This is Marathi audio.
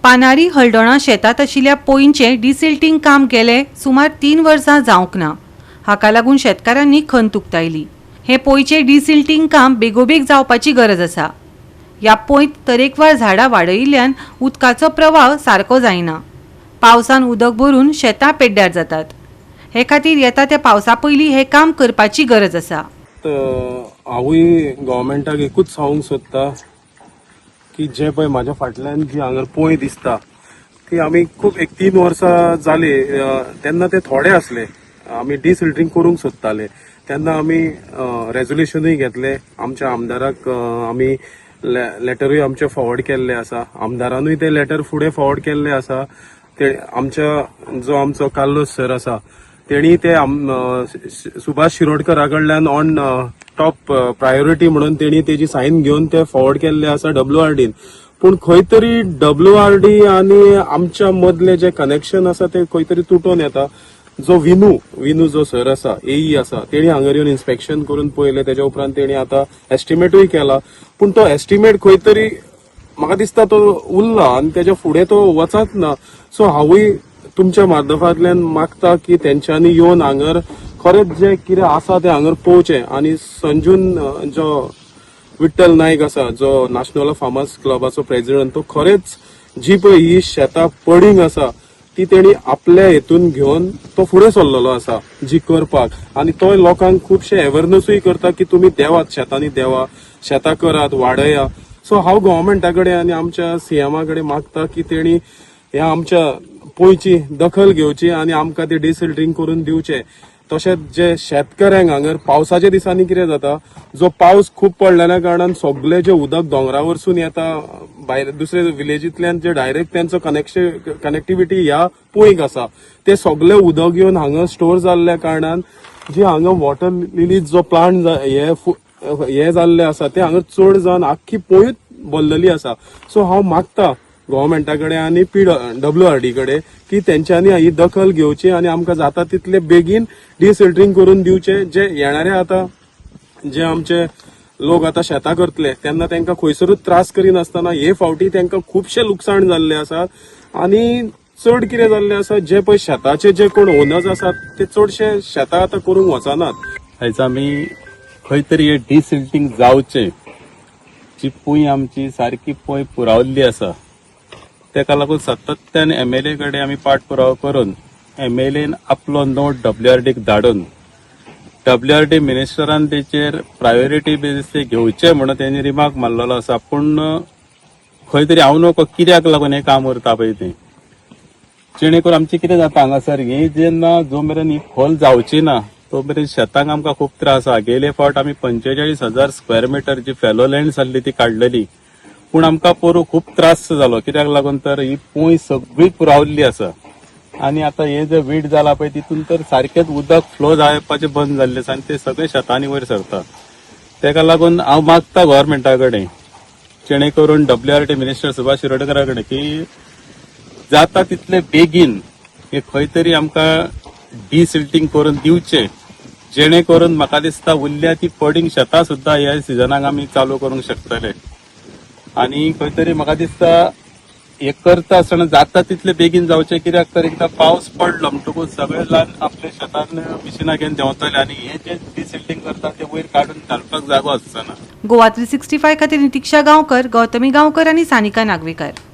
पानारी हळदोणा शेतात आशिल्ल्या पोईंचे डिसिल्टिंग काम गेले सुमार 3 वर्सां जावंक ना। हाका लागून शेतकारांनी खंत उक्तायली। हे पोईचे डिसिल्टिंग काम बेगोबेग जावपाची गरज आसा। ह्या पोईंत तरेकवार झाडां वाडयिल्ल्यान उदकाचो प्रवाह सारको जायना। पावसान उदक भरून शेतां पेड्ड्यार जातात। हे खातीर येता त्या पावसा पयलीं हे काम करपाची गरज आसा। हांवूय गव्हर्मेंटाक एकूच सांगूंक सोदता की जे पळय म्हाज्या फाटल्यान जी हांगा पोंय दिसता ती आमी खूब 3 वर्सां जाली तेन्ना ते थोडे आसले। आमी डिसिल्टरिंग करूंक सोदताले तेन्ना आमी रेजोल्युशनूय घेतले। आमच्या आमदाराक आमी लेटरूय आमचे फॉरवर्ड केल्ले आसा। आमदारानूय ते लेटर फुडें फॉरवर्ड केल्ले आसा। ते आमचो कार्लोस सर आसा तेणी ते सुभाष शिरोडकरा कडल्यान ऑन टॉप प्रायोरिटी म्हणून तेणी तेजी सायन घेवन ते फॉरवर्ड केल्ले आसा WRDन। पूण खंय तरी WRD आनी आमच्या मदले जे कनेक्शन आसा ते खंय तरी तुटून येता। जो विनू जो सर आसा AE आसा तेणी हांगा येवन इन्स्पेक्शन करून पळयले। तेच्या उपरांत तेणी आता एस्टिमेटूय केला पूण तो एस्टिमेट खंय तरी म्हाका दिसता तो उरला आनी तेच्या फुडें तो वचत ना। सो हांवूय तुमच्या माध्यमांतल्यान मागता की तेंच्यांनी येवन हांगर खरेंच जे कितें आसा ते हांगर पळोवचें आनी संजून जो विठ्ठल नायक आसा जो नॅशनल फार्मर्स क्लबाचो प्रेसिडेंट तो खरेंच जी पळय ही शेतां पडींग आसा ती तेणी आपल्या हेतून घेवन तो फुडें सरलेलो आसा जी करपाक। आनी तो लोकांक खुबशे अवेरनसूय करता की तुमी देवात शेतांनी देवा शेतां करात वाडया। सो हांव गव्हर्मेंटा कडेन आनी आमच्या CMा कडेन मागता की तेणी ह्या आमच्या पोयची दखल घेवची आनी आमकां ते डिसिल्टरिंग करून दिवचे। तशेंच जे शेतकऱ्यांक हांगर पावसाच्या दिसांनी कितें जाता जो पावस खूब पडलेल्या कारणान सगळे जे उदक दोंगरा वरसून येता भायर दुसरे विलेजींतल्यान जे डायरेक्ट तेंचो कनेक्टिविटी ह्या पोयक आसा ते सगळे उदक येवन हांगा स्टोर जाल्ल्या कारणान जी हांगा वॉटर लिलीज जो प्लांट हे जाल्ले आसा ते हांगा चड जावन आख्खी पोयूच भरलेली आसा। सो हांव मागता गव्हर्मेंटा कडेन आनी WRD कडेन की तेंच्यांनी ही दखल घेवची आनी आमकां जाता तितले बेगीन डिसिल्टरिंग करून दिवचे। जे येणारे आता जे आमचे लोक आता शेतां करतले तेन्ना तांकां खंयसरूच त्रास करिनासतना हे फावटी तांकां खुबशे लुकसाण जाल्ले आसा। आनी चड कितें जाल्ले आसा जे पळय शेताचे जे कोण ओनर्स आसात ते चडशे शेतां आता करूंक वचनात। आयज आमी खंय तरी हे डिसिल्टिंग जावचे जी पोय आमची सारकी पोय पुरावल्ली आसा तेका लागून सातत्यान MLA कडेन आमी पाठपुरावो करून MLAन आपलो नोट WRDक धाडून WRD मिनिस्टरान तेचेर प्रायोरिटी बेजीस घेवचे म्हणून तेणी रिमार्क मारलेलो आसा। पूण खंय तरी हांव नको कित्याक लागून हे काम उरता पळय ते जेणे करून आमचे कितें जाता हांगासर ही जेन्ना जो मेरेन ही खोल जावची ना तो मेरेन शेतांक आमकां खूब त्रास आसा। गेले फावट आमी 45,000 स्क्वेअर मिटर जी फेलो लँड आसली ती काडलेली पूण आमकां पोरू खूब त्रास जालो कित्याक लागून तर ही पोय सगळी पुरावल्ली आसा। आनी आता हे जे वीट जाला पळय तितून तर सारखेंच उदक फ्लो जावपाचे बंद जाल्ले आसा आनी ते सगळे शेतांनी वयर सरता। तेका लागून हांव मागता गव्हर्मेंटा कडेन जेणे करून WRD मिनिस्टर सुभाष शिरोडकरा कडेन की जाता तितले बेगीन हे खंय तरी आमकां डिसिल्टिंग करून दिवचे जेणे करून म्हाका दिसता उरल्या ती पडींग शेतां सुद्दां ह्या सिजनाक आमी चालू करूंक शकतले। आनी खंय तरी म्हाका दिसता हे करता आसतना जाता तितले बेगीन जावचे कित्याक तर एकदा पावस पडलो म्हणटकूच सगळे जाण आपल्या शेतान मिशिनां घेवन देंवतले आनी हे जे डिसिल्टिंग करता ते वयर काडून घालपाक जागो आसचो ना। गोवा 365 खातीर नितीक्षा गांवकर, गौतमी गांवकर आनी सानिका नागवेकर।